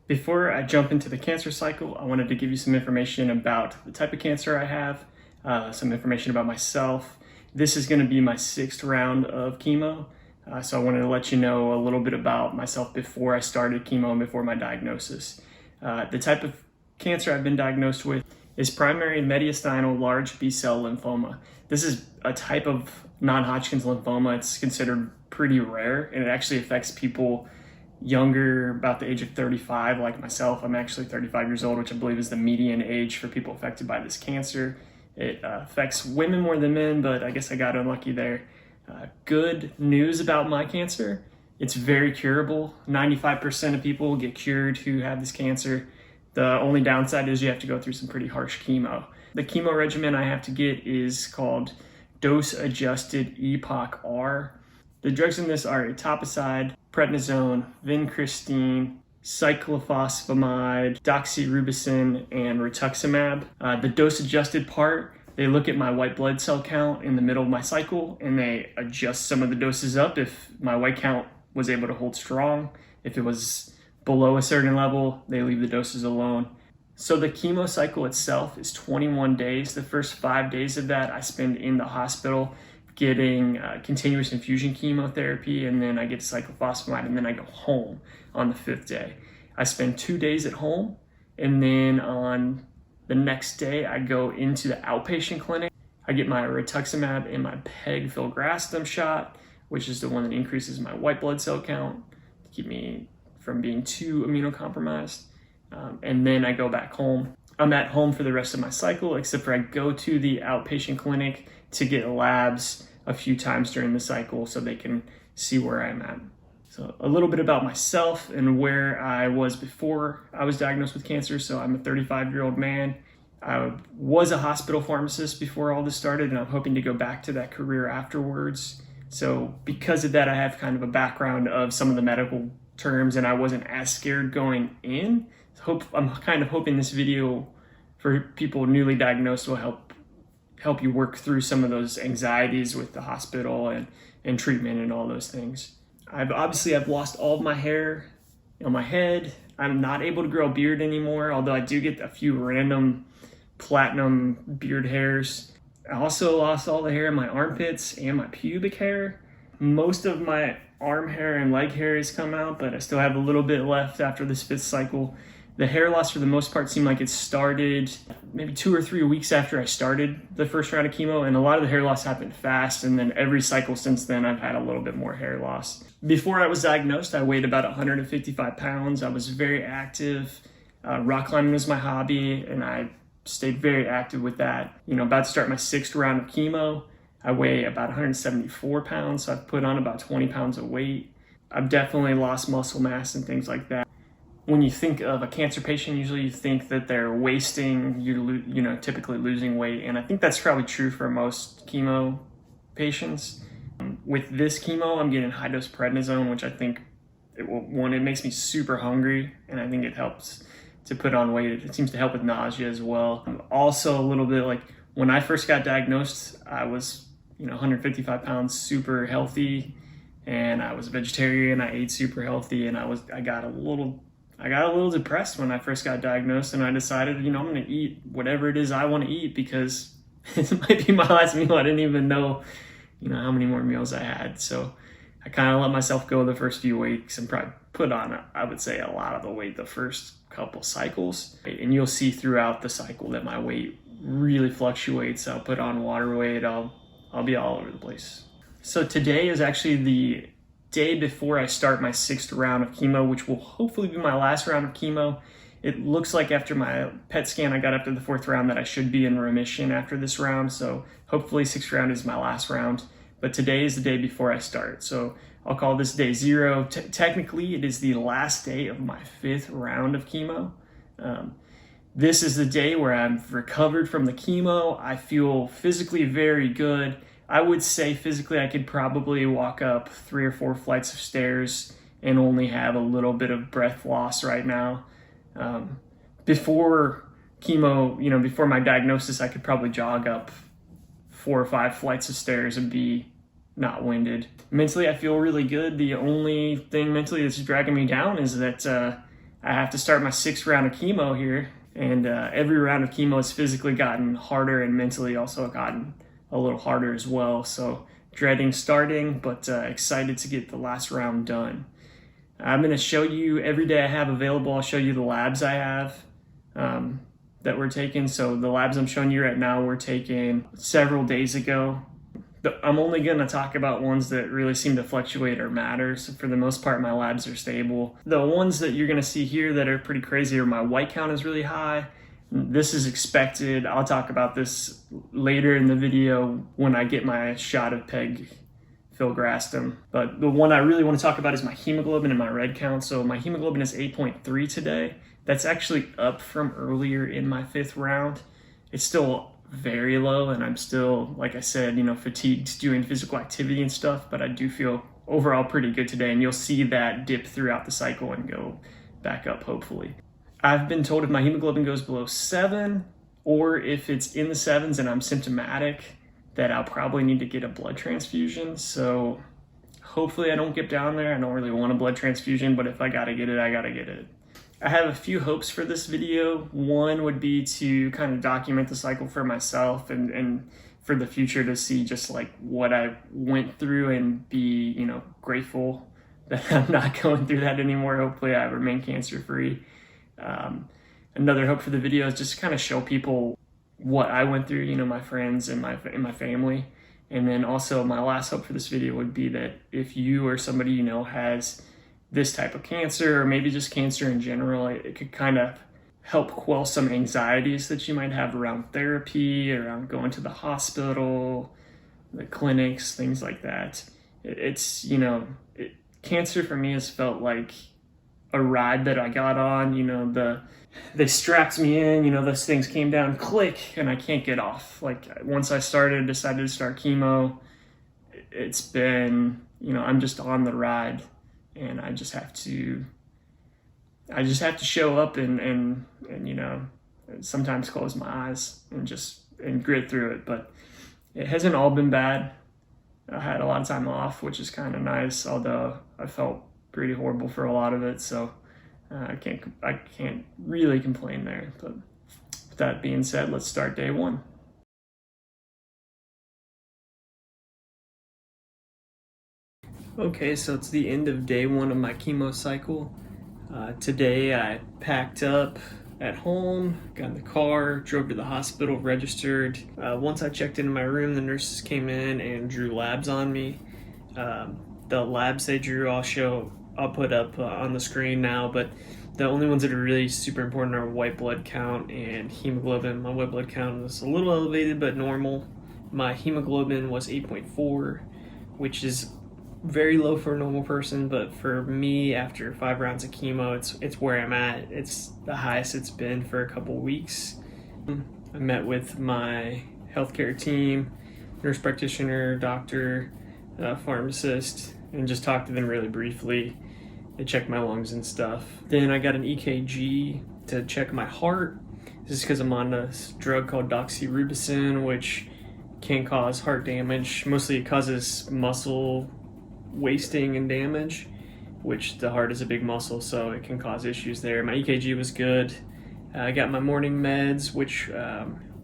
Before I jump into the cancer cycle, I wanted to give you some information about the type of cancer I have, some information about myself. This is going to be my 6th round of chemo, so I wanted to let you know a little bit about myself before I started chemo and before my diagnosis. The type of cancer I've been diagnosed with is primary mediastinal large B-cell lymphoma. This is a type of non-Hodgkin's lymphoma. It's considered pretty rare, and it actually affects people younger, about the age of 35, like myself. I'm actually 35 years old, which I believe is the median age for people affected by this cancer. It affects women more than men, but I guess I got unlucky there. Good news about my cancer: it's very curable. 95% of people get cured who have this cancer. The only downside is you have to go through some pretty harsh chemo. The chemo regimen I have to get is called dose-adjusted EPOCH-R. The drugs in this are etoposide, prednisone, vincristine, cyclophosphamide, doxorubicin, and rituximab. The dose-adjusted part, they look at my white blood cell count in the middle of my cycle, and they adjust some of the doses up if my white count was able to hold strong. If it was below a certain level, they leave the doses alone. So the chemo cycle itself is 21 days. The first 5 days of that I spend in the hospital getting continuous infusion chemotherapy, and then I get cyclophosphamide, and then I go home on the 5th day. I spend 2 days at home, and then on the next day I go into the outpatient clinic. I get my rituximab and my pegfilgrastim shot, which is the one that increases my white blood cell count to keep me from being too immunocompromised. And then I go back home. I'm at home for the rest of my cycle, except for I go to the outpatient clinic to get labs a few times during the cycle so they can see where I'm at. So a little bit about myself and where I was before I was diagnosed with cancer. So I'm a 35-year-old man. I was a hospital pharmacist before all this started, and I'm hoping to go back to that career afterwards. So because of that, I have kind of a background of some of the medical terms, and I wasn't as scared going in. I'm kind of hoping this video for people newly diagnosed will help you work through some of those anxieties with the hospital and treatment and all those things. I've lost all of my hair on my head. I'm not able to grow a beard anymore, although I do get a few random platinum beard hairs. I also lost all the hair in my armpits and my pubic hair. Most of my arm hair and leg hair has come out, but I still have a little bit left after this 5th cycle. The hair loss, for the most part, seemed like it started maybe 2 or 3 weeks after I started the first round of chemo, and a lot of the hair loss happened fast, and then every cycle since then I've had a little bit more hair loss. Before I was diagnosed, I weighed about 155 pounds. I was very active. Rock climbing was my hobby, and I stayed very active with that. About to start my 6th round of chemo. I weigh about 174 pounds, so I've put on about 20 pounds of weight. I've definitely lost muscle mass and things like that. When you think of a cancer patient, usually you think that they're wasting, typically losing weight. And I think that's probably true for most chemo patients. With this chemo, I'm getting high dose prednisone, which I think it makes me super hungry, and I think it helps to put on weight. It seems to help with nausea as well. Also, a little bit like when I first got diagnosed, I was 155 pounds, super healthy, and I was a vegetarian. I ate super healthy, and I got a little depressed when I first got diagnosed, and I decided, I'm going to eat whatever it is I want to eat because it might be my last meal. I didn't even know, how many more meals I had. So I kind of let myself go the first few weeks and probably put on, I would say, a lot of the weight the first couple cycles. And you'll see throughout the cycle that my weight really fluctuates. I'll put on water weight. I'll be all over the place. So today is actually the day before I start my 6th round of chemo, which will hopefully be my last round of chemo. It looks like after my PET scan I got up to the 4th round that I should be in remission after this round, so hopefully 6th round is my last round. But today is the day before I start, so I'll call this day 0. Technically, it is the last day of my 5th round of chemo. This is the day where I've recovered from the chemo. I feel physically very good. I would say physically I could probably walk up 3 or 4 flights of stairs and only have a little bit of breath loss right now. Before chemo, before my diagnosis, I could probably jog up 4 or 5 flights of stairs and be not winded. Mentally, I feel really good. The only thing mentally that's dragging me down is that I have to start my 6th round of chemo here, and every round of chemo has physically gotten harder and mentally also gotten a little harder as well. So dreading starting, but excited to get the last round done. I'm going to show you every day I have available. I'll show you the labs I have that we're taking. So the labs I'm showing you right now were taken several days ago. I'm only going to talk about ones that really seem to fluctuate or matter. So for the most part, my labs are stable. The ones that you're going to see here that are pretty crazy are my white count is really high. This is expected. I'll talk about this later in the video when I get my shot of pegfilgrastim. But the one I really want to talk about is my hemoglobin and my red count. So my hemoglobin is 8.3 today. That's actually up from earlier in my 5th round. It's still very low, and I'm still, like I said, fatigued doing physical activity and stuff, but I do feel overall pretty good today, and you'll see that dip throughout the cycle and go back up, hopefully. I've been told if my hemoglobin goes below 7, or if it's in the 7s and I'm symptomatic, that I'll probably need to get a blood transfusion. So hopefully I don't get down there. I don't really want a blood transfusion, but if I gotta get it, I gotta get it. I have a few hopes for this video. One would be to kind of document the cycle for myself and for the future to see just like what I went through and be, grateful that I'm not going through that anymore. Hopefully I remain cancer free. Another hope for the video is just to kind of show people what I went through, my friends and my family. And then also my last hope for this video would be that if you or somebody has this type of cancer, or maybe just cancer in general, it could kind of help quell some anxieties that you might have around therapy, around going to the hospital, the clinics, things like that. Cancer for me has felt like a ride that I got on. They strapped me in, those things came down, click, and I can't get off. Like once I decided to start chemo, it's been, I'm just on the ride. And I just have to show up and sometimes close my eyes and grit through it. But it hasn't all been bad. I had a lot of time off, which is kind of nice, although I felt pretty horrible for a lot of it. So I can't really complain there. But with that being said, let's start day 1. Okay, so it's the end of day 1 of my chemo cycle. Today I packed up at home, got in the car, drove to the hospital, registered. Once I checked into my room, the nurses came in and drew labs on me. The labs they drew I'll put up on the screen now, but the only ones that are really super important are white blood count and hemoglobin. My white blood count was a little elevated but normal. My hemoglobin was 8.4, which is very low for a normal person, but for me, after 5 rounds of chemo, it's where I'm at. It's the highest it's been for a couple weeks. I met with my healthcare team, nurse practitioner, doctor, pharmacist, and just talked to them really briefly. They checked my lungs and stuff. Then I got an EKG to check my heart. This is because I'm on a drug called doxorubicin, which can cause heart damage. Mostly it causes muscle wasting and damage, which the heart is a big muscle, so it can cause issues there. My EKG was good. I got my morning meds, which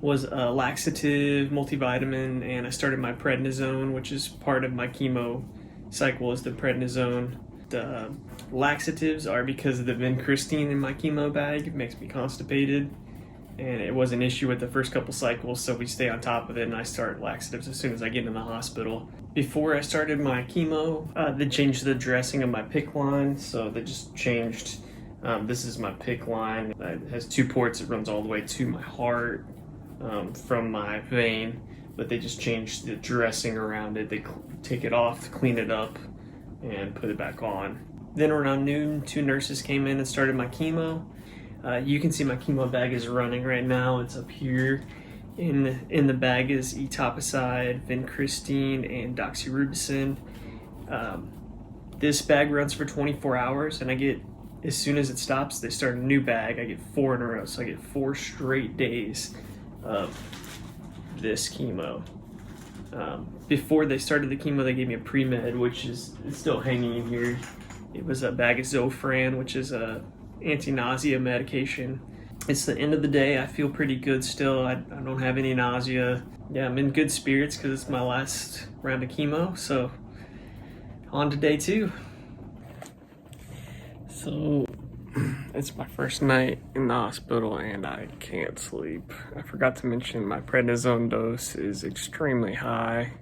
was a laxative, multivitamin, and I started my prednisone, which is part of my chemo cycle, is the prednisone. The laxatives are because of the vincristine in my chemo bag. It makes me constipated, and it was an issue with the first couple cycles, so we stay on top of it, and I start laxatives as soon as I get in the hospital. Before I started my chemo, they changed the dressing of my PICC line, so they just changed. This is my PICC line. It has 2 ports. It runs all the way to my heart from my vein, but they just changed the dressing around it. They take it off, clean it up, and put it back on. Then around noon, 2 nurses came in and started my chemo. You can see my chemo bag is running right now. It's up here. In the bag is etoposide, vincristine, and doxorubicin. This bag runs for 24 hours, and I get, as soon as it stops, they start a new bag. I get 4 in a row, so I get 4 straight days of this chemo. Before they started the chemo, they gave me a pre-med, which is still hanging in here. It was a bag of Zofran, which is a anti-nausea medication. It's the end of the day. I feel pretty good still. I don't have any nausea. Yeah, I'm in good spirits because it's my last round of chemo. So on to day 2. So it's my first night in the hospital and I can't sleep. I forgot to mention my prednisone dose is extremely high.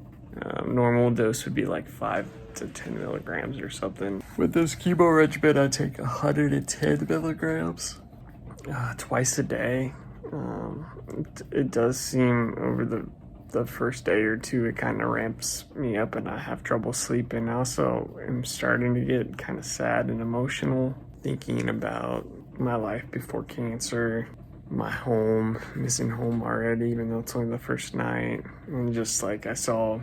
Normal dose would be like 5 to 10 milligrams or something. With this chemo regimen, I take 110 milligrams twice a day. It does seem over the first day or two, it kind of ramps me up and I have trouble sleeping. I also am starting to get kind of sad and emotional, thinking about my life before cancer, my home, missing home already, even though it's only the first night. And just like I saw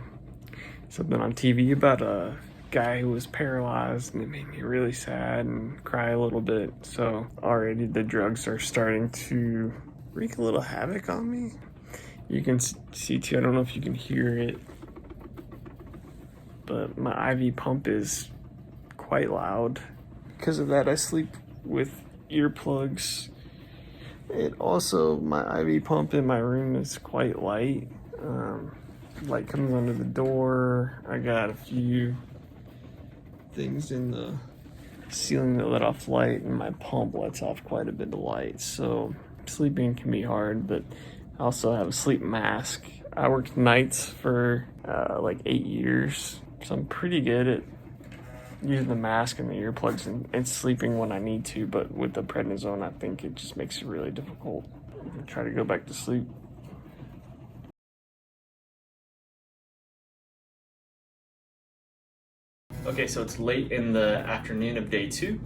something on TV about a guy who was paralyzed and it made me really sad and cry a little bit. So already the drugs are starting to wreak a little havoc on me. You can see too, I don't know if you can hear it, but my IV pump is quite loud. Because of that, I sleep with earplugs. And also, my IV pump in my room is quite light. Light comes under the door. I got a few things in the ceiling that let off light, and my pump lets off quite a bit of light. So sleeping can be hard, but I also have a sleep mask. I worked nights for like 8 years, so I'm pretty good at using the mask and the earplugs and sleeping when I need to, but with the prednisone, I think it just makes it really difficult. I try to go back to sleep. Okay, so it's late in the afternoon of day 2.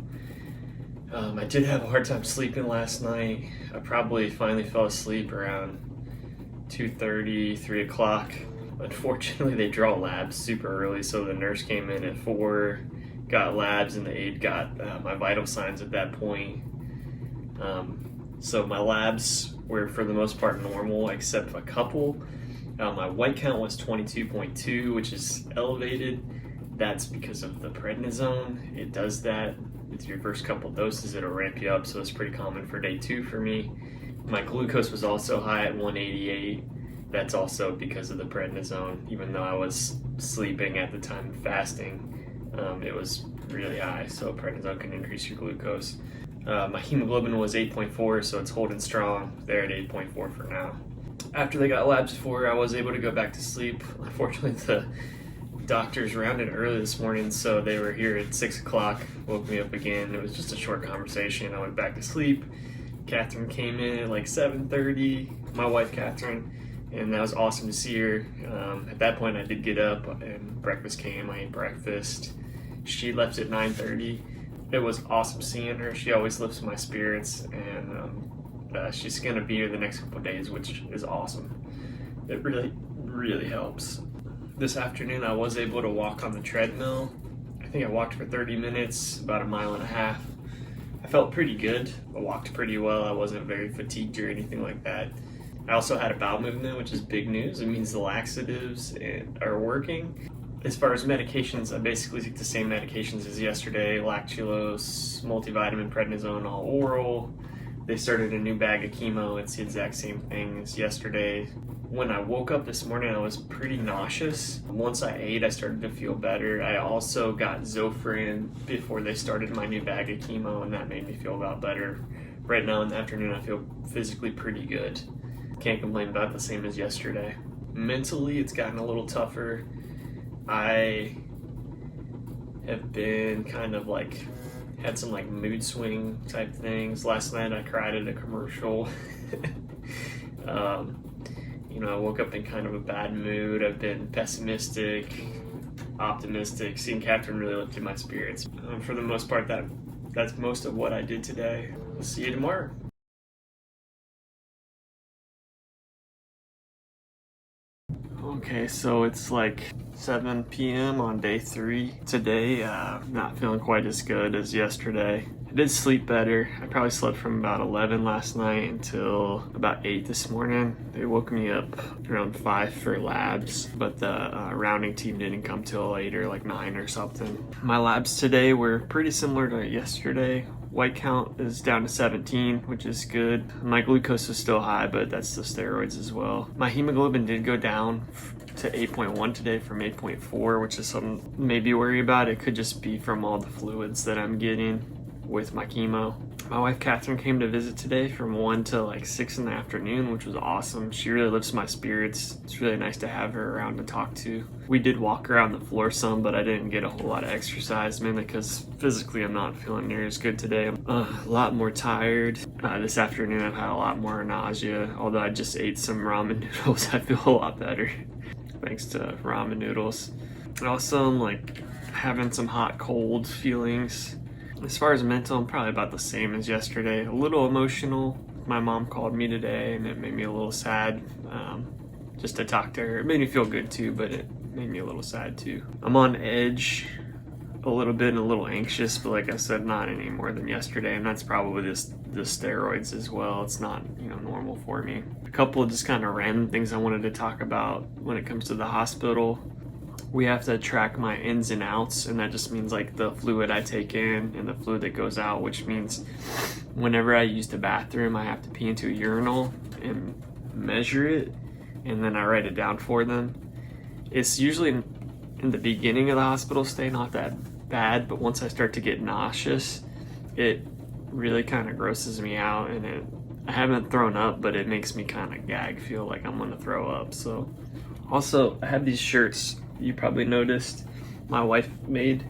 I did have a hard time sleeping last night. I probably finally fell asleep around 2:30, 3 o'clock. Unfortunately, they draw labs super early, so the nurse came in at 4, got labs, and the aide got my vital signs at that point. So my labs were for the most part normal, except a couple. My white count was 22.2, which is elevated. That's because of the prednisone. It does that with your first couple doses. It'll ramp you up, so it's pretty common for day 2 for me. My glucose was also high at 188. That's also because of the prednisone. Even though I was sleeping at the time of fasting, it was really high, so prednisone can increase your glucose. My hemoglobin was 8.4, so it's holding strong there at 8.4 for now. After they got labs for, I was able to go back to sleep. Unfortunately, the doctors rounded early this morning, so they were here at 6 o'clock, woke me up again. It was just a short conversation. I went back to sleep. Catherine came in at like 7:30, my wife Catherine, and that was awesome to see her. At that point, I did get up and breakfast came. I ate breakfast. She left at 9:30. It was awesome seeing her. She always lifts my spirits, and she's going to be here the next couple of days, which is awesome. It really, really helps. This afternoon, I was able to walk on the treadmill. I think I walked for 30 minutes, about 1.5 miles. I felt pretty good. I walked pretty well. I wasn't very fatigued or anything like that. I also had a bowel movement, which is big news. It means the laxatives are working. As far as medications, I basically took the same medications as yesterday: lactulose, multivitamin, prednisone, all oral. They started a new bag of chemo. It's the exact same thing as yesterday. When I woke up this morning, I was pretty nauseous. Once I ate, I started to feel better. I also got Zofran before they started my new bag of chemo, and that made me feel a lot better. Right now in the afternoon, I feel physically pretty good. Can't complain about the same as yesterday. Mentally, it's gotten a little tougher. I have been kind of like, had some like mood swing type things. Last night I cried at a commercial. I woke up in kind of a bad mood. I've been pessimistic, optimistic. Seeing Catherine really lifted my spirits. For the most part, that's most of what I did today. We'll see you tomorrow. Okay, so it's like 7 p.m. on day 3 today. Not feeling quite as good as yesterday. I did sleep better. I probably slept from about 11 last night until about 8 this morning. They woke me up around 5 for labs, but the rounding team didn't come till later, like 9 or something. My labs today were pretty similar to yesterday. White count is down to 17, which is good. My glucose is still high, but that's the steroids as well. My hemoglobin did go down to 8.1 today from 8.4, which is something maybe worry about. It could just be from all the fluids that I'm getting with my chemo. My wife Catherine came to visit today from 1 to like 6 in the afternoon, which was awesome. She really lifts my spirits. It's really nice to have her around to talk to. We did walk around the floor some, but I didn't get a whole lot of exercise, mainly because physically I'm not feeling near as good today. I'm a lot more tired. This afternoon I've had a lot more nausea, although I just ate some ramen noodles. I feel a lot better thanks to ramen noodles. Also, I'm like having some hot cold feelings. As far as mental, I'm probably about the same as yesterday. A little emotional. My mom called me today and it made me a little sad just to talk to her. It made me feel good too, but it made me a little sad too. I'm on edge a little bit and a little anxious, but like I said, not any more than yesterday, and that's probably just the steroids as well. It's not, normal for me. A couple of just kind of random things I wanted to talk about when it comes to the hospital. We have to track my ins and outs, and that just means like the fluid I take in and the fluid that goes out, which means whenever I use the bathroom, I have to pee into a urinal and measure it, and then I write it down for them. It's usually in the beginning of the hospital stay not that bad, but once I start to get nauseous, it really kind of grosses me out, and I haven't thrown up, but it makes me kind of gag, feel like I'm gonna throw up. So also I have these shirts you probably noticed my wife made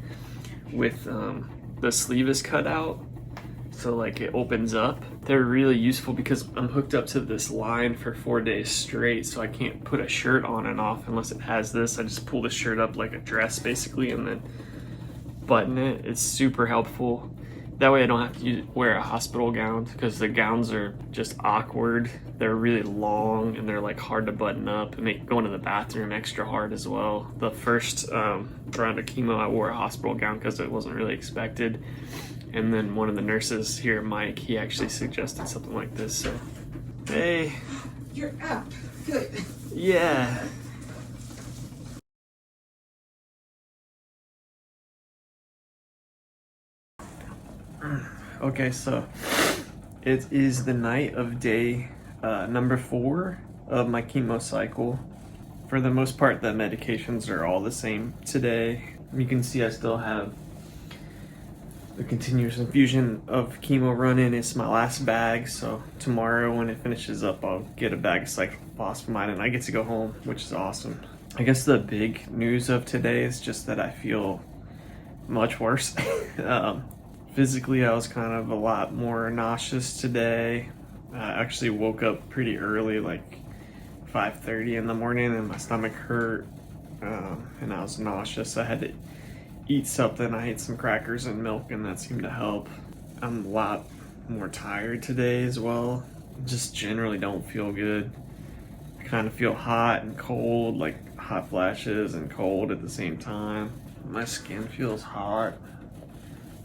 with the sleeve is cut out, so like it opens up. They're really useful because I'm hooked up to this line for 4 days straight, so I can't put a shirt on and off unless it has this. I just pull the shirt up like a dress basically and then button it. It's super helpful. That way I don't have to wear a hospital gown, because the gowns are just awkward. They're really long and they're like hard to button up and make going to the bathroom extra hard as well. The first round of chemo I wore a hospital gown because it wasn't really expected. And then one of the nurses here, Mike, he actually suggested something like this. So, hey. You're up. Good. Yeah. Okay, so it is the night of day number 4 of my chemo cycle. For the most part, the medications are all the same today. You can see I still have the continuous infusion of chemo running. It's my last bag, so tomorrow when it finishes up, I'll get a bag of cyclophosphamide and I get to go home, which is awesome. I guess the big news of today is just that I feel much worse. Physically, I was kind of a lot more nauseous today. I actually woke up pretty early, like 5:30 in the morning, and my stomach hurt, and I was nauseous. I had to eat something. I ate some crackers and milk, and that seemed to help. I'm a lot more tired today as well. Just generally don't feel good. I kind of feel hot and cold, like hot flashes and cold at the same time. My skin feels hot.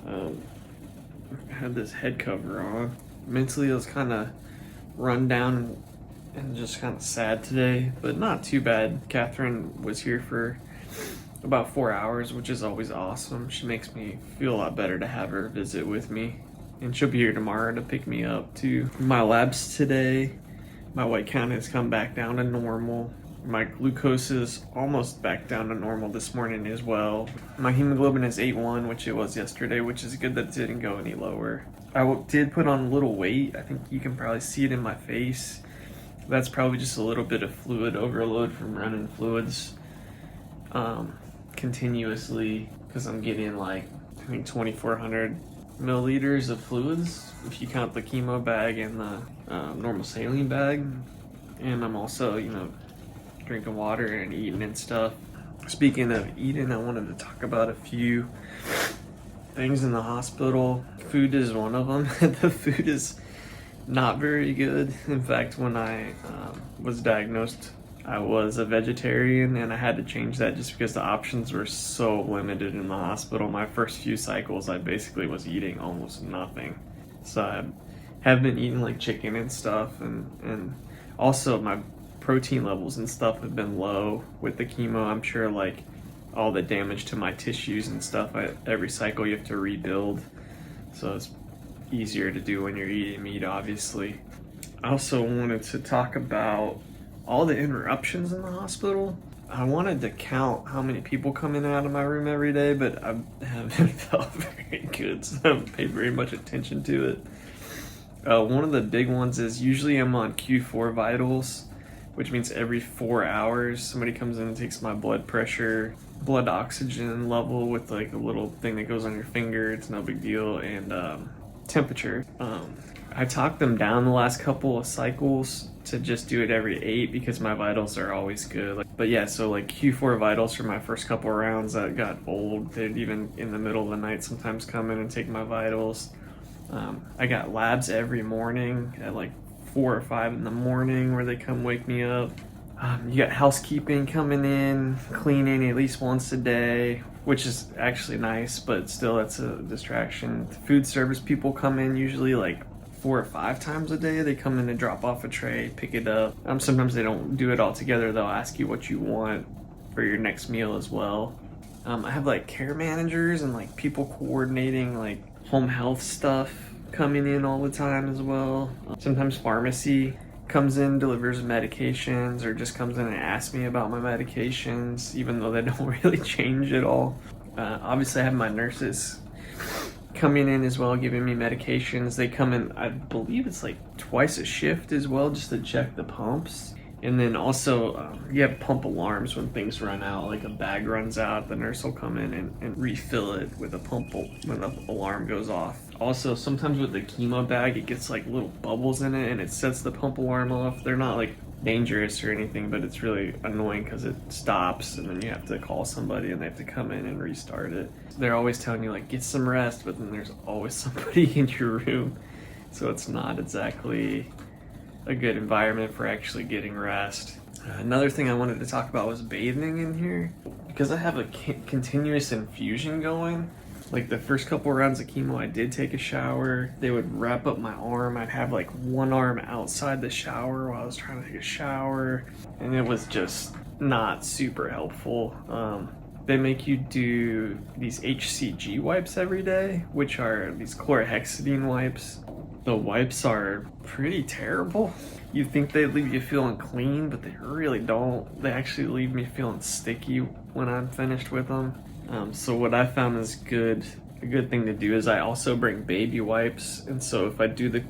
I had this head cover on. Mentally, I was kind of run down and just kind of sad today, but not too bad. Catherine was here for about 4 hours, which is always awesome. She makes me feel a lot better to have her visit with me, and she'll be here tomorrow to pick me up too. My labs today, my white count has come back down to normal. My glucose is almost back down to normal this morning as well. My hemoglobin is 8.1, which it was yesterday, which is good that it didn't go any lower. I did put on a little weight. I think you can probably see it in my face. That's probably just a little bit of fluid overload from running fluids continuously, because I'm getting like, I think 2,400 milliliters of fluids if you count the chemo bag and the normal saline bag. And I'm also, drinking water and eating and stuff. Speaking of eating, I wanted to talk about a few things in the hospital. Food is one of them. The food is not very good. In fact, when I was diagnosed, I was a vegetarian, and I had to change that just because the options were so limited in the hospital. My first few cycles, I basically was eating almost nothing. So I have been eating like chicken and stuff, and also my protein levels and stuff have been low with the chemo. I'm sure like all the damage to my tissues and stuff, every cycle you have to rebuild. So it's easier to do when you're eating meat, obviously. I also wanted to talk about all the interruptions in the hospital. I wanted to count how many people come in and out of my room every day, but I haven't felt very good, so I haven't paid very much attention to it. One of the big ones is usually I'm on Q4 vitals, which means every 4 hours somebody comes in and takes my blood pressure, blood oxygen level with like a little thing that goes on your finger. It's no big deal, and temperature. I talked them down the last couple of cycles to just do it every 8 because my vitals are always good. But yeah, so like Q4 vitals for my first couple of rounds, that got old. They'd even in the middle of the night sometimes come in and take my vitals. I got labs every morning at like 4 or 5 in the morning where they come wake me up. You got housekeeping coming in, cleaning at least once a day, which is actually nice, but still that's a distraction. Food service people come in usually like 4 or 5 times a day. They come in and drop off a tray, pick it up. Sometimes they don't do it all together. They'll ask you what you want for your next meal as well. I have like care managers and like people coordinating like home health stuff coming in all the time as well. Sometimes pharmacy comes in, delivers medications, or just comes in and asks me about my medications, even though they don't really change at all. Obviously I have my nurses coming in as well, giving me medications. They come in, I believe it's like twice a shift as well, just to check the pumps. And then also you have pump alarms when things run out, like a bag runs out, the nurse will come in and refill it with a pump when the alarm goes off. Also, sometimes with the chemo bag, it gets like little bubbles in it and it sets the pump alarm off. They're not like dangerous or anything, but it's really annoying because it stops and then you have to call somebody and they have to come in and restart it. They're always telling you like get some rest, but then there's always somebody in your room, so it's not exactly a good environment for actually getting rest. Another thing I wanted to talk about was bathing in here. Because I have a continuous infusion going, like the first couple rounds of chemo I did take a shower. They would wrap up my arm. I'd have like one arm outside the shower while I was trying to take a shower, and it was just not super helpful. They make you do these HCG wipes every day, which are these chlorhexidine wipes. The wipes are pretty terrible. You think they leave you feeling clean, but they really don't. They actually leave me feeling sticky when I'm finished with them. So what I found is a good thing to do is I also bring baby wipes. And so if I do the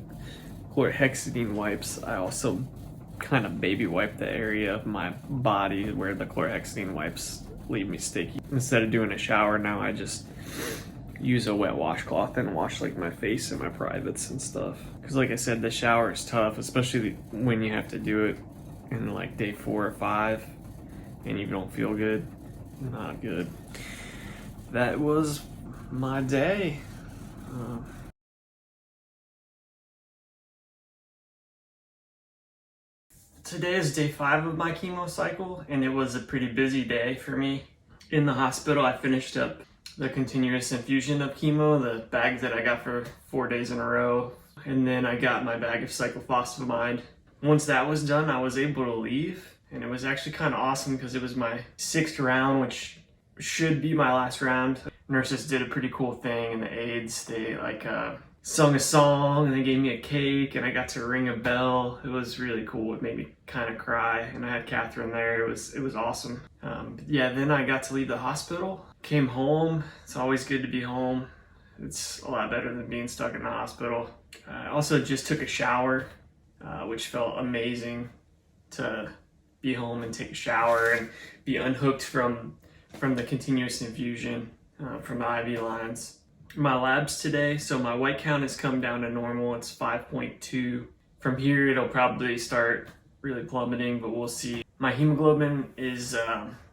chlorhexidine wipes, I also kind of baby wipe the area of my body where the chlorhexidine wipes leave me sticky. Instead of doing a shower now, I just use a wet washcloth and wash like my face and my privates and stuff. Because like I said, the shower is tough, especially when you have to do it in like day 4 or 5 and you don't feel good. Not good. That was my day. Today is day 5 of my chemo cycle, and it was a pretty busy day for me. In the hospital, I finished up the continuous infusion of chemo, the bag that I got for 4 days in a row, and then I got my bag of cyclophosphamide. Once that was done, I was able to leave, and it was actually kind of awesome because it was my 6th round, which should be my last round. Nurses did a pretty cool thing, and the aides, they sung a song and they gave me a cake and I got to ring a bell. It was really cool. It made me kind of cry, and I had Catherine there. It was awesome. Yeah, then I got to leave the hospital, came home. It's always good to be home. It's a lot better than being stuck in the hospital. I also just took a shower, which felt amazing to be home and take a shower and be unhooked from the continuous infusion from the IV lines. My labs today, so my white count has come down to normal. It's 5.2. From here, it'll probably start really plummeting, but we'll see. My hemoglobin is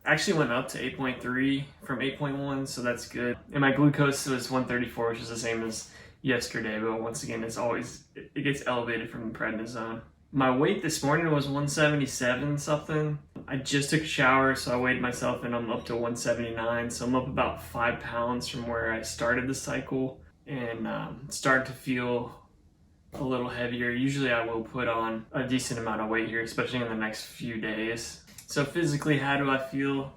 actually went up to 8.3 from 8.1, so that's good. And my glucose was 134, which is the same as yesterday, but once again, it gets elevated from the prednisone. My weight this morning was 177 something. I just took a shower, so I weighed myself and I'm up to 179. So I'm up about 5 pounds from where I started the cycle, and start to feel a little heavier. Usually I will put on a decent amount of weight here, especially in the next few days. So physically, how do I feel?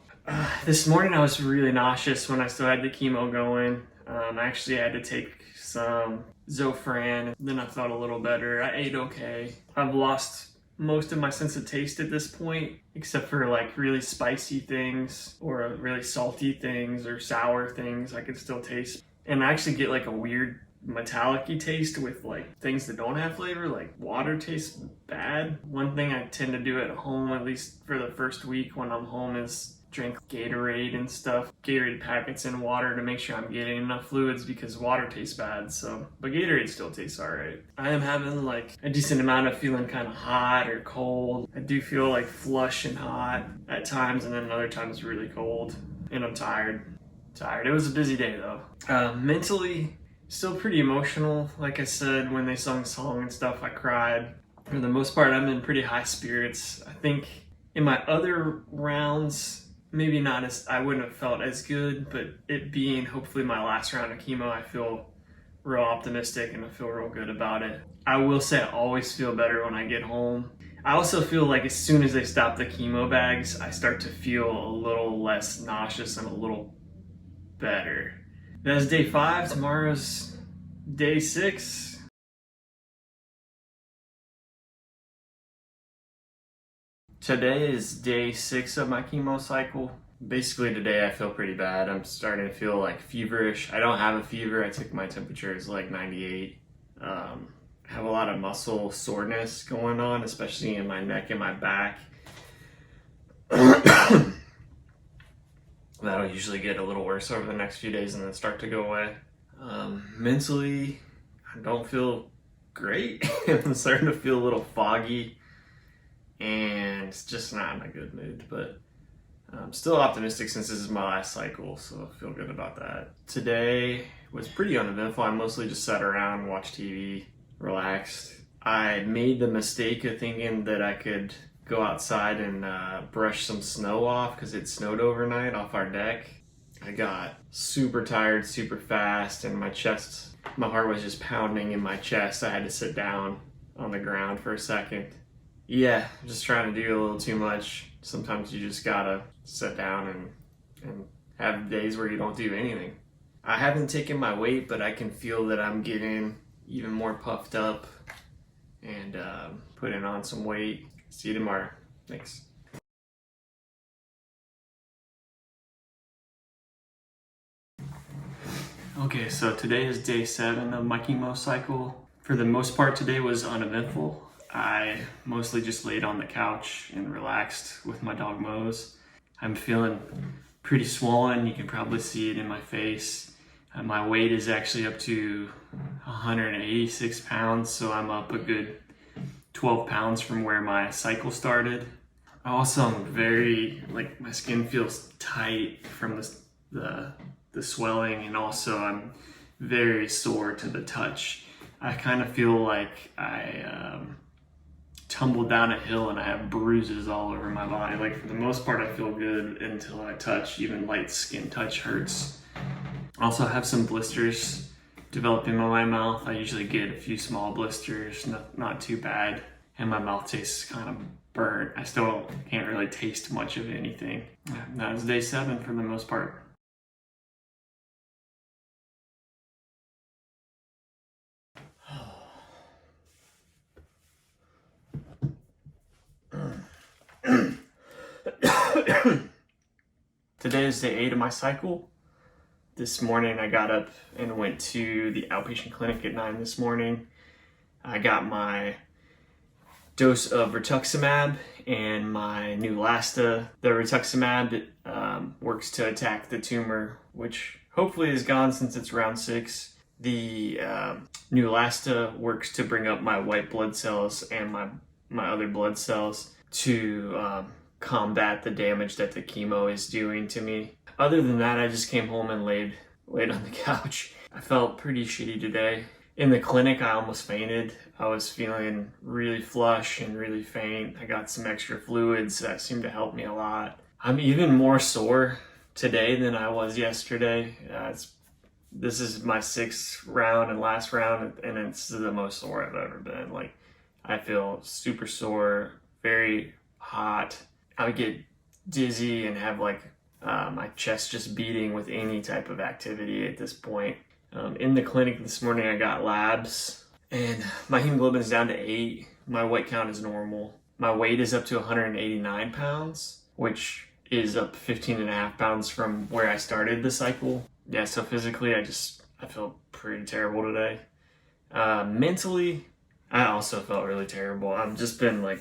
This morning I was really nauseous when I still had the chemo going. I actually had to take some Zofran, then I felt a little better. I ate okay. I've lost most of my sense of taste at this point, except for like really spicy things or really salty things or sour things I can still taste. And I actually get like a weird metallic-y taste with like things that don't have flavor, like water tastes bad. One thing I tend to do at home, at least for the first week when I'm home, is drink Gatorade and stuff, Gatorade packets in water to make sure I'm getting enough fluids, because water tastes bad. But Gatorade still tastes alright. I am having like a decent amount of feeling kind of hot or cold. I do feel like flush and hot at times, and then other times really cold, and I'm tired. It was a busy day though. Mentally, still pretty emotional. Like I said, when they sung the song and stuff, I cried. For the most part, I'm in pretty high spirits. I think in my other rounds, maybe not as, I wouldn't have felt as good, but it being hopefully my last round of chemo, I feel real optimistic and I feel real good about it. I will say I always feel better when I get home. I also feel like as soon as they stop the chemo bags, I start to feel a little less nauseous and a little better. That's day 5. Tomorrow's day 6. Today is day 6 of my chemo cycle. Basically today I feel pretty bad. I'm starting to feel like feverish. I don't have a fever. I took my temperature, it's like 98. I have a lot of muscle soreness going on, especially in my neck and my back. That'll usually get a little worse over the next few days and then start to go away. Mentally, I don't feel great. I'm starting to feel a little foggy and just not in a good mood, but I'm still optimistic since this is my last cycle, so I feel good about that. Today was pretty uneventful. I mostly just sat around, watched TV, relaxed. I made the mistake of thinking that I could go outside and brush some snow off because it snowed overnight off our deck. I got super tired super fast, and my heart was just pounding in my chest. I had to sit down on the ground for a second. Yeah, just trying to do a little too much. Sometimes you just gotta sit down and have days where you don't do anything. I haven't taken my weight, but I can feel that I'm getting even more puffed up and putting on some weight. See you tomorrow. Thanks. Okay, so today is day 7 of my chemo cycle. For the most part, today was uneventful. I mostly just laid on the couch and relaxed with my dog Mose. I'm feeling pretty swollen. You can probably see it in my face. My weight is actually up to 186 pounds, so I'm up a good 12 pounds from where my cycle started. Also, I'm very, like, my skin feels tight from the swelling, and also I'm very sore to the touch. I kind of feel like I tumbled down a hill and I have bruises all over my body. Like, for the most part, I feel good until I touch. Even light skin touch hurts. Also, I have some blisters developing in my mouth. I usually get a few small blisters, not too bad. And my mouth tastes kind of burnt. I still can't really taste much of anything. That was day 7 for the most part. Today is day 8 of my cycle. This morning I got up and went to the outpatient clinic at 9 this morning. I got my dose of rituximab and my Neulasta. The rituximab works to attack the tumor, which hopefully is gone since it's round 6. The Neulasta works to bring up my white blood cells and my other blood cells to combat the damage that the chemo is doing to me. Other than that, I just came home and laid on the couch. I felt pretty shitty today. In the clinic, I almost fainted. I was feeling really flush and really faint. I got some extra fluids that seemed to help me a lot. I'm even more sore today than I was yesterday. This is my 6th round and last round, and it's the most sore I've ever been. Like, I feel super sore, very hot. I would get dizzy and have like my chest just beating with any type of activity at this point. In the clinic this morning, I got labs and my hemoglobin is down to 8. My weight count is normal. My weight is up to 189 pounds, which is up 15.5 pounds from where I started the cycle. Yeah, so physically, I feel pretty terrible today. Mentally, I also felt really terrible. I've just been like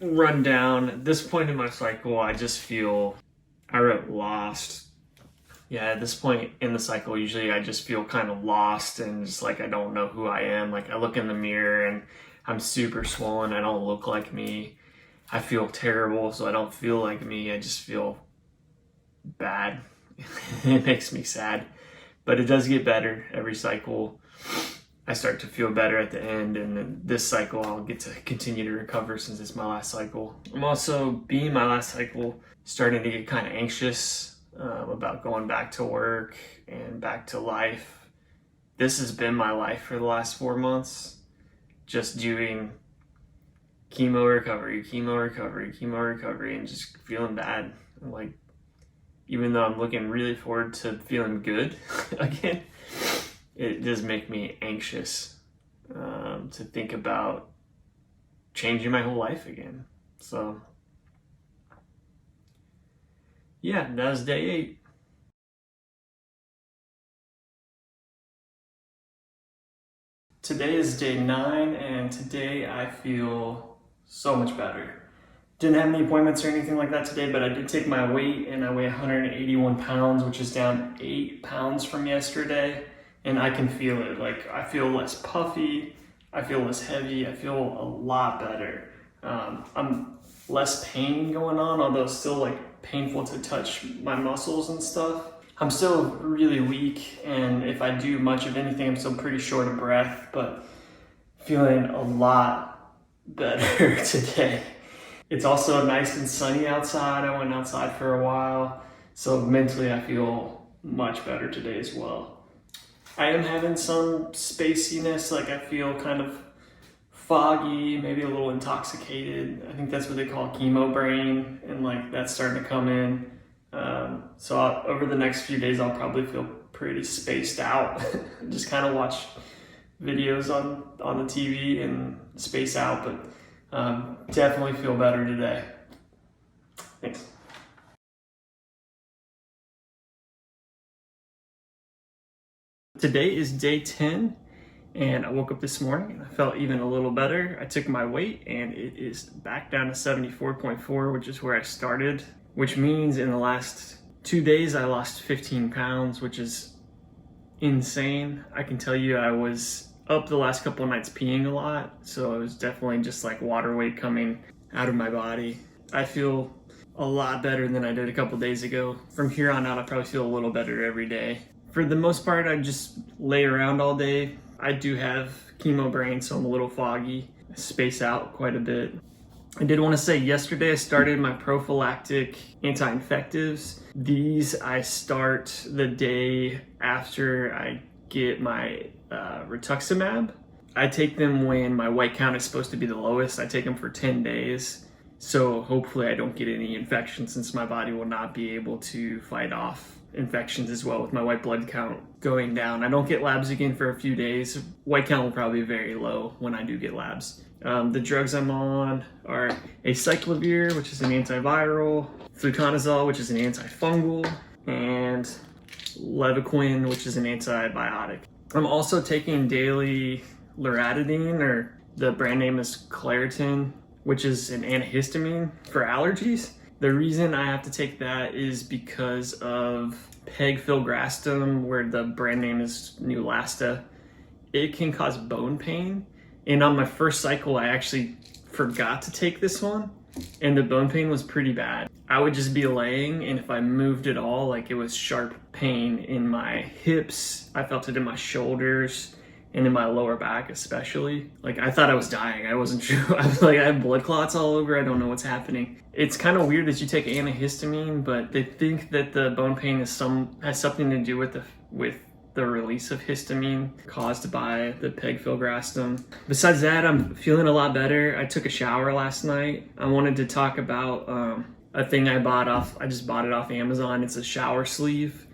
run down. At this point in my cycle, I wrote lost. Yeah, at this point in the cycle, usually I just feel kind of lost and just like I don't know who I am. Like, I look in the mirror and I'm super swollen. I don't look like me. I feel terrible, so I don't feel like me. I just feel bad. It makes me sad. But it does get better every cycle. I start to feel better at the end, and then this cycle I'll get to continue to recover since it's my last cycle. I'm also, being my last cycle, starting to get kind of anxious about going back to work and back to life. This has been my life for the last 4 months, just doing chemo recovery, and just feeling bad. Like, even though I'm looking really forward to feeling good again, it does make me anxious to think about changing my whole life again. So yeah, that was day 8. Today is day 9, and today I feel so much better. Didn't have any appointments or anything like that today, but I did take my weight, and I weigh 181 pounds, which is down 8 pounds from yesterday, and I can feel it. Like, I feel less puffy, I feel less heavy, I feel a lot better. I'm less pain going on, although it's still like painful to touch my muscles and stuff. I'm still really weak, and if I do much of anything, I'm still pretty short of breath, but feeling a lot better today. It's also nice and sunny outside. I went outside for a while, so mentally I feel much better today as well. I am having some spaciness, like I feel kind of foggy, maybe a little intoxicated. I think that's what they call chemo brain, and like that's starting to come in. Over the next few days, I'll probably feel pretty spaced out. Just kind of watch videos on the TV and space out, but definitely feel better today. Thanks. Today is day 10, and I woke up this morning and I felt even a little better. I took my weight and it is back down to 74.4, which is where I started, which means in the last 2 days I lost 15 pounds, which is insane. I can tell you I was up the last couple of nights peeing a lot, so it was definitely just like water weight coming out of my body. I feel a lot better than I did a couple days ago. From here on out, I probably feel a little better every day. For the most part, I just lay around all day. I do have chemo brain, so I'm a little foggy. I space out quite a bit. I did want to say, yesterday I started my prophylactic anti-infectives. These I start the day after I get my rituximab. I take them when my white count is supposed to be the lowest. I take them for 10 days. So hopefully I don't get any infections, since my body will not be able to fight off infections as well with my white blood count going down. I don't get labs again for a few days. White count will probably be very low when I do get labs. The drugs I'm on are acyclovir, which is an antiviral, fluconazole, which is an antifungal, and levaquin, which is an antibiotic. I'm also taking daily loratadine, or the brand name is Claritin, which is an antihistamine for allergies. The reason I have to take that is because of pegfilgrastim, where the brand name is Neulasta. It can cause bone pain. And on my first cycle, I actually forgot to take this one, and the bone pain was pretty bad. I would just be laying, and if I moved at all, like, it was sharp pain in my hips. I felt it in my shoulders, and in my lower back especially. Like, I thought I was dying. I wasn't sure. I was like, I have blood clots all over. I don't know what's happening. It's kind of weird that you take antihistamine, but they think that the bone pain has something to do with the release of histamine caused by the pegfilgrastim. Besides that, I'm feeling a lot better. I took a shower last night. I wanted to talk about a thing I just bought it off Amazon. It's a shower sleeve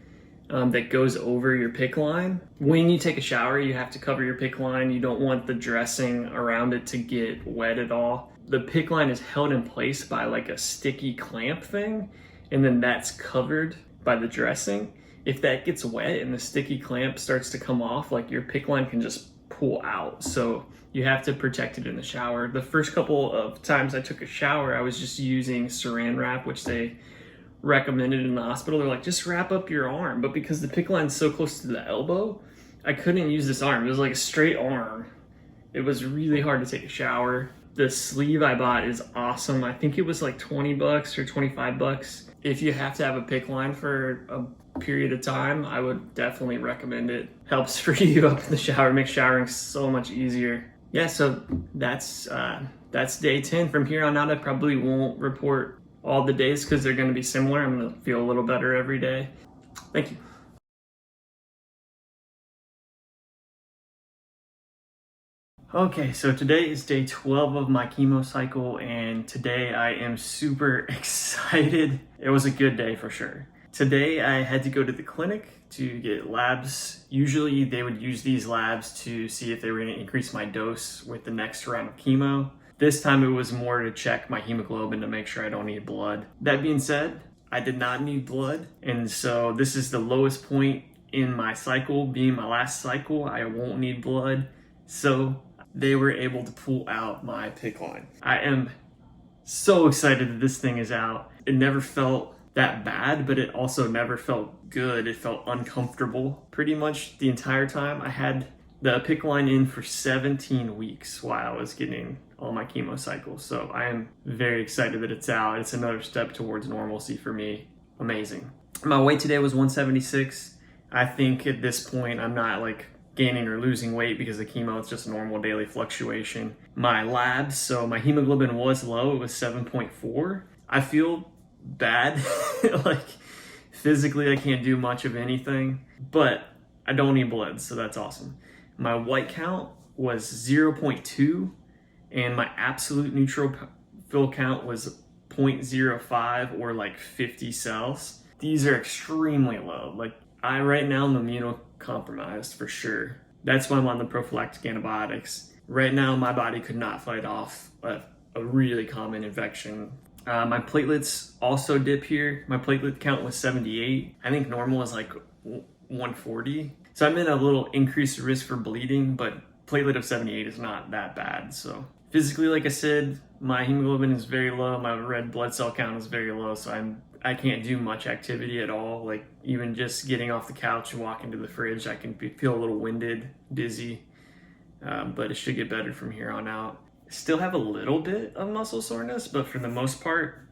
that goes over your PICC line. When you take a shower, you have to cover your PICC line. You don't want the dressing around it to get wet at all. The PICC line is held in place by like a sticky clamp thing, and then that's covered by the dressing. If that gets wet and the sticky clamp starts to come off, like, your PICC line can just pull out. So you have to protect it in the shower. The first couple of times I took a shower, I was just using saran wrap, which they recommended in the hospital. They're like, just wrap up your arm. But because the PICC line's so close to the elbow, I couldn't use this arm. It was like a straight arm. It was really hard to take a shower. The sleeve I bought is awesome. I think it was like 20 bucks or 25 bucks. If you have to have a PICC line for a period of time, I would definitely recommend it. Helps free you up in the shower, makes showering so much easier. Yeah, so that's day 10. From here on out, I probably won't report all the days because they're going to be similar. I'm going to feel a little better every day. Thank you. Okay, so today is day 12 of my chemo cycle, and today I am super excited. It was a good day for sure. Today I had to go to the clinic to get labs. Usually they would use these labs to see if they were going to increase my dose with the next round of chemo. This time it was more to check my hemoglobin to make sure I don't need blood. That being said, I did not need blood, and so this is the lowest point in my cycle. Being my last cycle, I won't need blood. So they were able to pull out my PICC line. I am so excited that this thing is out. It never felt that bad, but it also never felt good. It felt uncomfortable pretty much the entire time. I had the PICC line in for 17 weeks while I was getting all my chemo cycles. So I am very excited that it's out. It's another step towards normalcy for me. Amazing. My weight today was 176. I think at this point I'm not like gaining or losing weight because of chemo. It's just normal daily fluctuation. My labs, so my hemoglobin was low. It was 7.4. I feel bad. Like, physically I can't do much of anything, but I don't need blood, so that's awesome. My white count was 0.2, and my absolute neutrophil count was 0.05, or like 50 cells. These are extremely low. Like, I right now am immunocompromised for sure. That's why I'm on the prophylactic antibiotics. Right now, my body could not fight off a really common infection. My platelets also dip here. My platelet count was 78. I think normal is like 140. So I'm in a little increased risk for bleeding, but platelet of 78 is not that bad. So physically, like I said, my hemoglobin is very low. My red blood cell count is very low. So I can't do much activity at all. Like, even just getting off the couch and walking to the fridge, I can feel a little winded, dizzy, but it should get better from here on out. Still have a little bit of muscle soreness, but for the most part,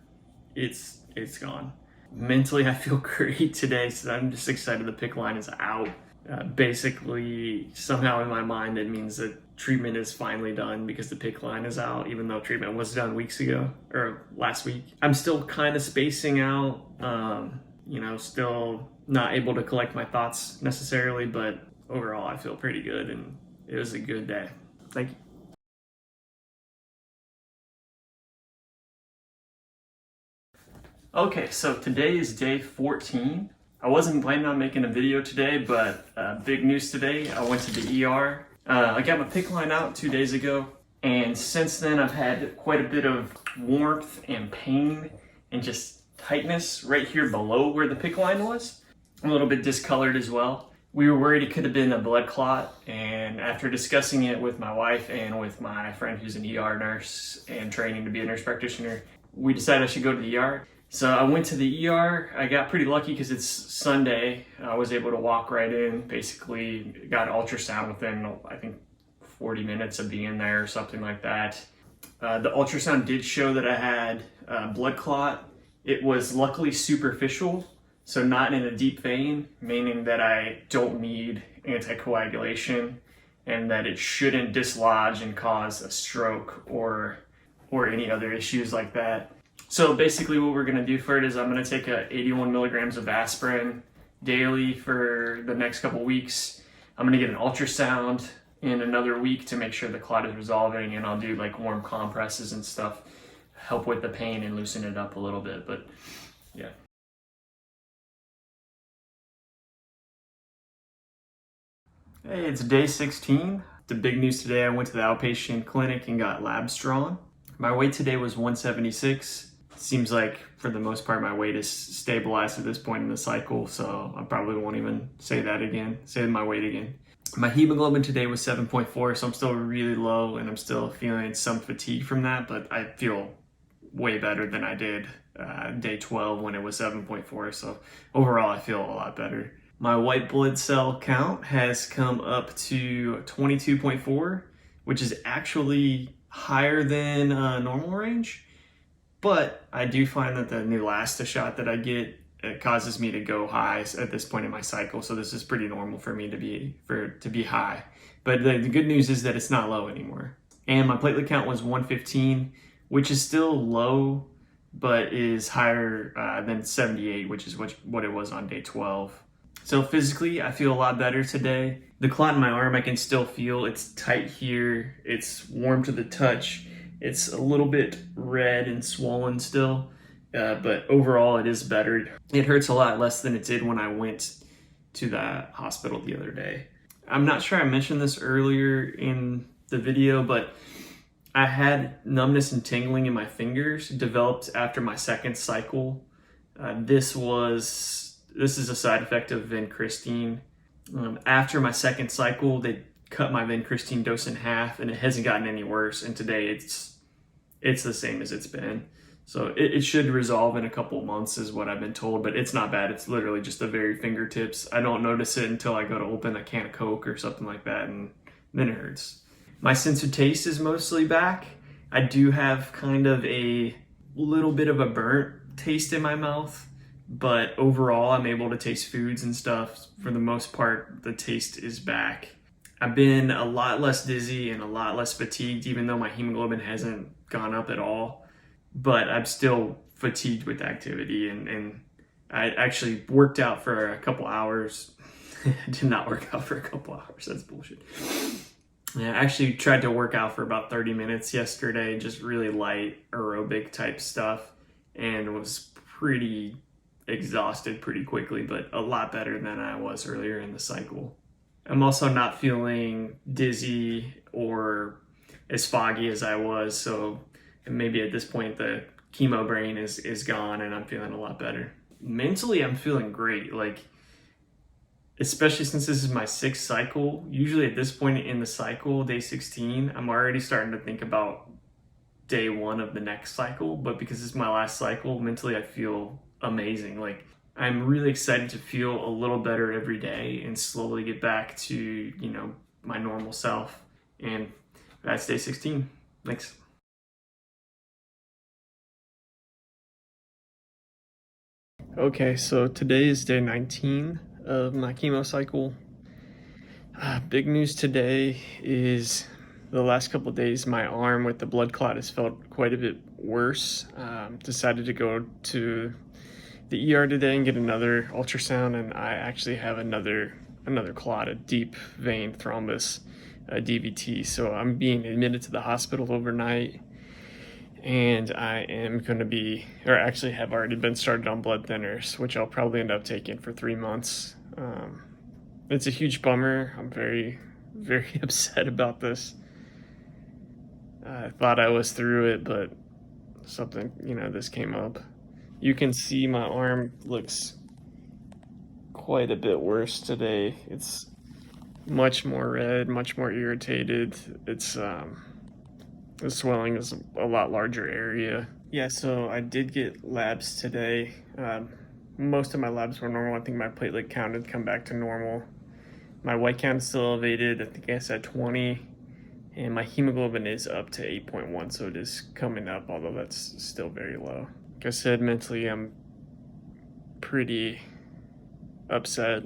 it's gone. Mentally, I feel great today, so I'm just excited the PICC line is out. Basically, somehow in my mind, it means that treatment is finally done because the PICC line is out, even though treatment was done weeks ago, or last week. I'm still kind of spacing out, still not able to collect my thoughts necessarily, but overall I feel pretty good, and it was a good day. Thank you. Okay, so today is day 14. I wasn't planning on making a video today, but big news today. I went to the ER. I got my PICC line out 2 days ago, and since then I've had quite a bit of warmth and pain and just tightness right here below where the PICC line was. A little bit discolored as well. We were worried it could have been a blood clot, and after discussing it with my wife and with my friend who's an ER nurse and training to be a nurse practitioner, we decided I should go to the ER. So I went to the ER. I got pretty lucky because it's Sunday. I was able to walk right in, basically got ultrasound within, I think, 40 minutes of being there or something like that. The ultrasound did show that I had a blood clot. It was luckily superficial, so not in a deep vein, meaning that I don't need anticoagulation. and that it shouldn't dislodge and cause a stroke or any other issues like that. So basically what we're gonna do for it is I'm gonna take 81 milligrams of aspirin daily for the next couple weeks. I'm gonna get an ultrasound in another week to make sure the clot is resolving, and I'll do like warm compresses and stuff, help with the pain and loosen it up a little bit, but yeah. Hey, it's day 16. The big news today, I went to the outpatient clinic and got labs drawn. My weight today was 176. Seems like for the most part my weight is stabilized at this point in the cycle, so I probably won't even say my weight again. My hemoglobin today was 7.4, so I'm still really low and I'm still feeling some fatigue from that, but I feel way better than I did day 12 when it was 7.4, so overall I feel a lot better. My white blood cell count has come up to 22.4, which is actually higher than normal range. But I do find that the Neulasta shot that I get, it causes me to go high at this point in my cycle. So this is pretty normal for me to be high. But the good news is that it's not low anymore. And my platelet count was 115, which is still low, but is higher than 78, which is what it was on day 12. So physically, I feel a lot better today. The clot in my arm, I can still feel. It's tight here. It's warm to the touch. It's a little bit red and swollen still, but overall it is better. It hurts a lot less than it did when I went to the hospital the other day. I'm not sure I mentioned this earlier in the video, but I had numbness and tingling in my fingers developed after my second cycle. This is a side effect of vincristine. After my second cycle, they cut my vincristine dose in half, and it hasn't gotten any worse. And today it's the same as it's been. So it should resolve in a couple of months is what I've been told, but it's not bad. It's literally just the very fingertips. I don't notice it until I go to open a can of Coke or something like that, and then it hurts. My sense of taste is mostly back. I do have kind of a little bit of a burnt taste in my mouth, but overall I'm able to taste foods and stuff. For the most part, the taste is back. I've been a lot less dizzy and a lot less fatigued, even though my hemoglobin hasn't gone up at all. But I'm still fatigued with activity, and I actually worked out for a couple hours. I did not work out for a couple hours. That's bullshit. Yeah, I actually tried to work out for about 30 minutes yesterday, just really light aerobic type stuff, and was pretty exhausted pretty quickly, but a lot better than I was earlier in the cycle. I'm also not feeling dizzy or as foggy as I was, so maybe at this point the chemo brain is gone and I'm feeling a lot better. Mentally, I'm feeling great, like especially since this is my 6th cycle. Usually at this point in the cycle, day 16, I'm already starting to think about day 1 of the next cycle, but because it's my last cycle, mentally I feel amazing. Like I'm really excited to feel a little better every day and slowly get back to, my normal self. And that's day 16. Thanks. Okay, so today is day 19 of my chemo cycle. Big news today is the last couple of days my arm with the blood clot has felt quite a bit worse. Decided to go to the ER today and get another ultrasound, and I actually have another clot, a deep vein thrombus, a DVT. So I'm being admitted to the hospital overnight, and I am going to be, or actually have already been started on blood thinners, which I'll probably end up taking for 3 months. It's a huge bummer. I'm very, very upset about this. I thought I was through it, but something, this came up. You can see my arm looks quite a bit worse today. It's much more red, much more irritated. It's the swelling is a lot larger area. Yeah, so I did get labs today. Most of my labs were normal. I think my platelet count had come back to normal. My white count is still elevated. I think I said 20. And my hemoglobin is up to 8.1, so it is coming up, although that's still very low. Like I said, mentally I'm pretty upset.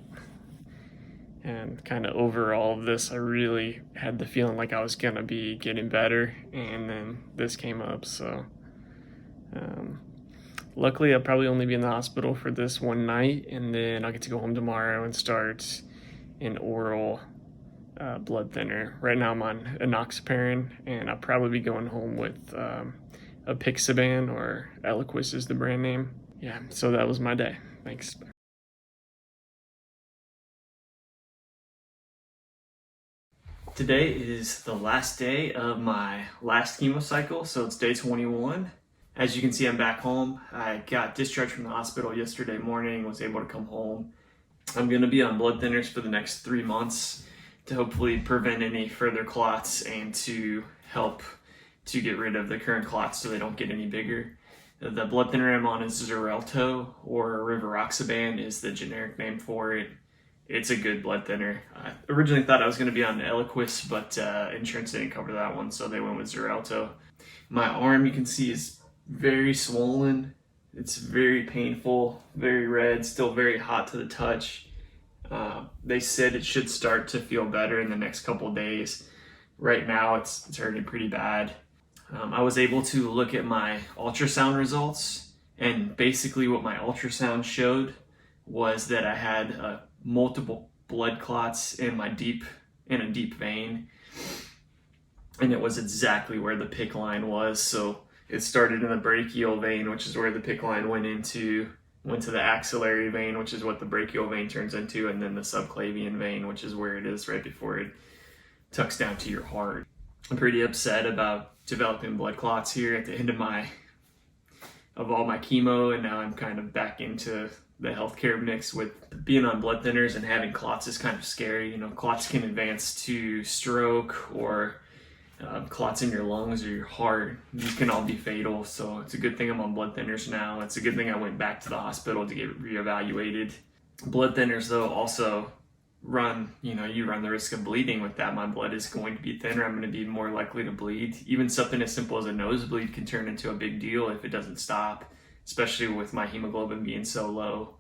And kind of over all of this, I really had the feeling like I was gonna be getting better, and then this came up. So luckily, I'll probably only be in the hospital for this one night, and then I'll get to go home tomorrow and start an oral blood thinner. Right now I'm on enoxaparin, and I'll probably be going home with apixaban, or Eliquis is the brand name. Yeah, so that was my day. Thanks. Today is the last day of my last chemo cycle, so it's day 21. As you can see, I'm back home. I got discharged from the hospital yesterday morning, was able to come home. I'm gonna be on blood thinners for the next 3 months to hopefully prevent any further clots and to help to get rid of the current clots so they don't get any bigger. The blood thinner I'm on is Xarelto, or rivaroxaban is the generic name for it. It's a good blood thinner. I originally thought I was going to be on Eliquis, but insurance didn't cover that one, so they went with Xarelto. My arm, you can see, is very swollen. It's very painful, very red, still very hot to the touch. They said it should start to feel better in the next couple of days. Right now, it's hurting pretty bad. I was able to look at my ultrasound results, and basically what my ultrasound showed was that I had multiple blood clots in a deep vein, and it was exactly where the PICC line was. So it started in the brachial vein, which is where the PICC line went to the axillary vein, which is what the brachial vein turns into, and then the subclavian vein, which is where it is right before it tucks down to your heart. I'm pretty upset about developing blood clots here at the end of all my chemo, and now I'm kind of back into the healthcare mix. With being on blood thinners and having clots is kind of scary. You know, clots can advance to stroke, or clots in your lungs or your heart. These can all be fatal, so it's a good thing I'm on blood thinners now. It's a good thing I went back to the hospital to get reevaluated. Blood thinners, though, also you run the risk of bleeding with that. My blood is going to be thinner. I'm going to be more likely to bleed. Even something as simple as a nosebleed can turn into a big deal if it doesn't stop, especially with my hemoglobin being so low.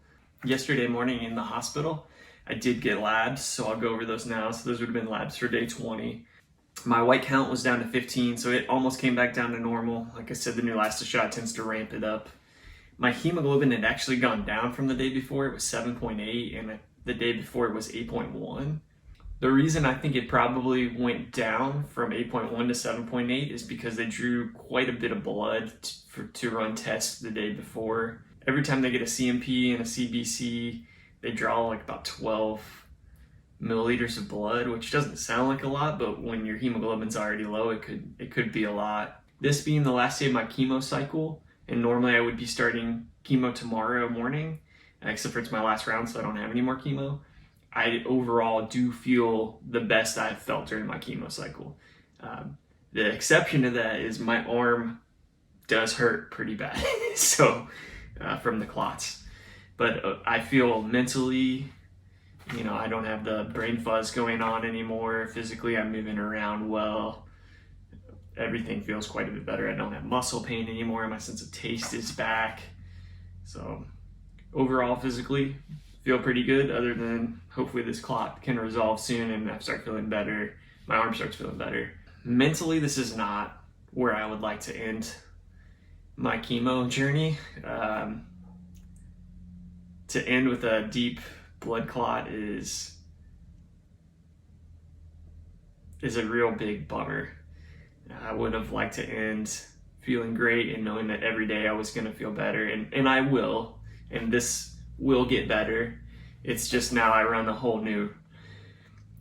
Yesterday morning in the hospital, I did get labs, so I'll go over those now. So those would have been labs for day 20. My white count was down to 15, so it almost came back down to normal. Like I said, the Neulasta shot tends to ramp it up. My hemoglobin had actually gone down from the day before. It was 7.8, and the day before it was 8.1. The reason I think it probably went down from 8.1 to 7.8 is because they drew quite a bit of blood to run tests the day before. Every time they get a CMP and a CBC, they draw like about 12 milliliters of blood, which doesn't sound like a lot, but when your hemoglobin's already low, it could be a lot. This being the last day of my chemo cycle, and normally I would be starting chemo tomorrow morning, except for it's my last round, so I don't have any more chemo. I overall do feel the best I've felt during my chemo cycle. The exception to that is my arm does hurt pretty bad, so from the clots. But I feel mentally, I don't have the brain fuzz going on anymore. Physically, I'm moving around well. Everything feels quite a bit better. I don't have muscle pain anymore. My sense of taste is back. So overall, physically, feel pretty good, other than hopefully this clot can resolve soon and I start feeling better. My arm starts feeling better. Mentally, this is not where I would like to end my chemo journey. To end with a deep blood clot is a real big bummer. I would have liked to end feeling great and knowing that every day I was going to feel better, and I will, and this will get better. It's just now I run a whole new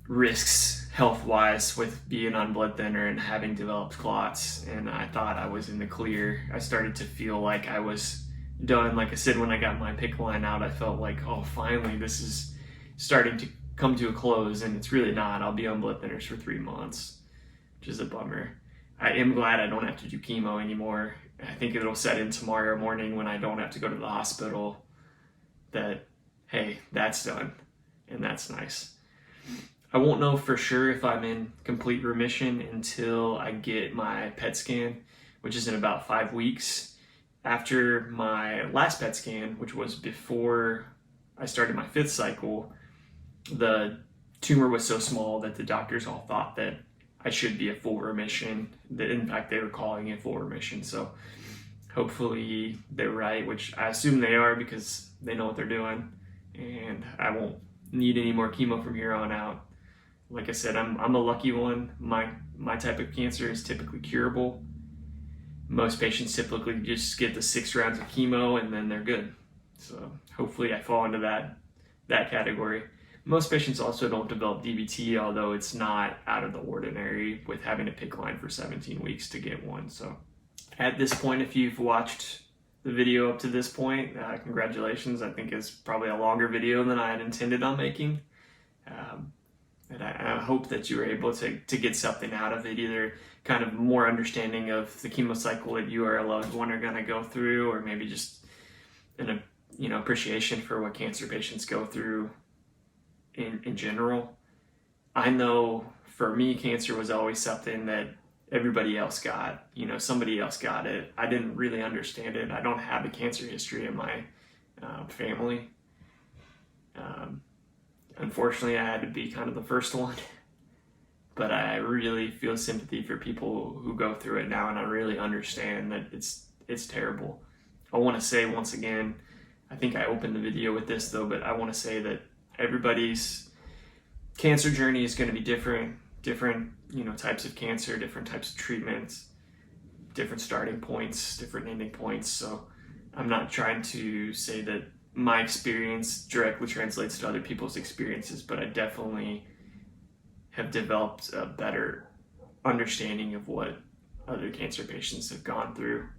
risks health-wise with being on blood thinner and having developed clots, and I thought I was in the clear. I started to feel like I was done. Like I said, when I got my PICC line out, I felt like, oh, finally this is starting to come to a close, and it's really not. I'll be on blood thinners for 3 months, which is a bummer. I am glad I don't have to do chemo anymore. I think it'll set in tomorrow morning when I don't have to go to the hospital that, hey, that's done, and that's nice. I won't know for sure if I'm in complete remission until I get my PET scan, which is in about 5 weeks. After my last PET scan, which was before I started my 5th cycle, the tumor was so small that the doctors all thought that I should be at full remission. That in fact they were calling it full remission. So hopefully they're right, which I assume they are because they know what they're doing, and I won't need any more chemo from here on out. Like I said, I'm a lucky one. My type of cancer is typically curable. Most patients typically just get the 6 rounds of chemo and then they're good. So hopefully I fall into that category. Most patients also don't develop DVT, although it's not out of the ordinary with having a PICC line for 17 weeks to get one. So at this point, if you've watched the video up to this point, congratulations. I think it's probably a longer video than I had intended on making. And I hope that you were able to get something out of it, either kind of more understanding of the chemo cycle that you or a loved one are going to go through, or maybe just an appreciation for what cancer patients go through in general. I know for me, cancer was always something that everybody else got. Somebody else got it. I didn't really understand it. I don't have a cancer history in my family. Unfortunately, I had to be kind of the first one, but I really feel sympathy for people who go through it now, and I really understand that it's terrible. I want to say once again, I think I opened the video with this though, but I want to say that everybody's cancer journey is going to be different, types of cancer, different types of treatments, different starting points, different ending points. So I'm not trying to say that my experience directly translates to other people's experiences, but I definitely have developed a better understanding of what other cancer patients have gone through.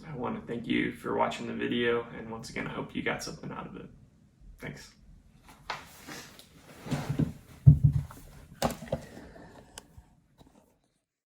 I want to thank you for watching the video, and once again, I hope you got something out of it. Thanks.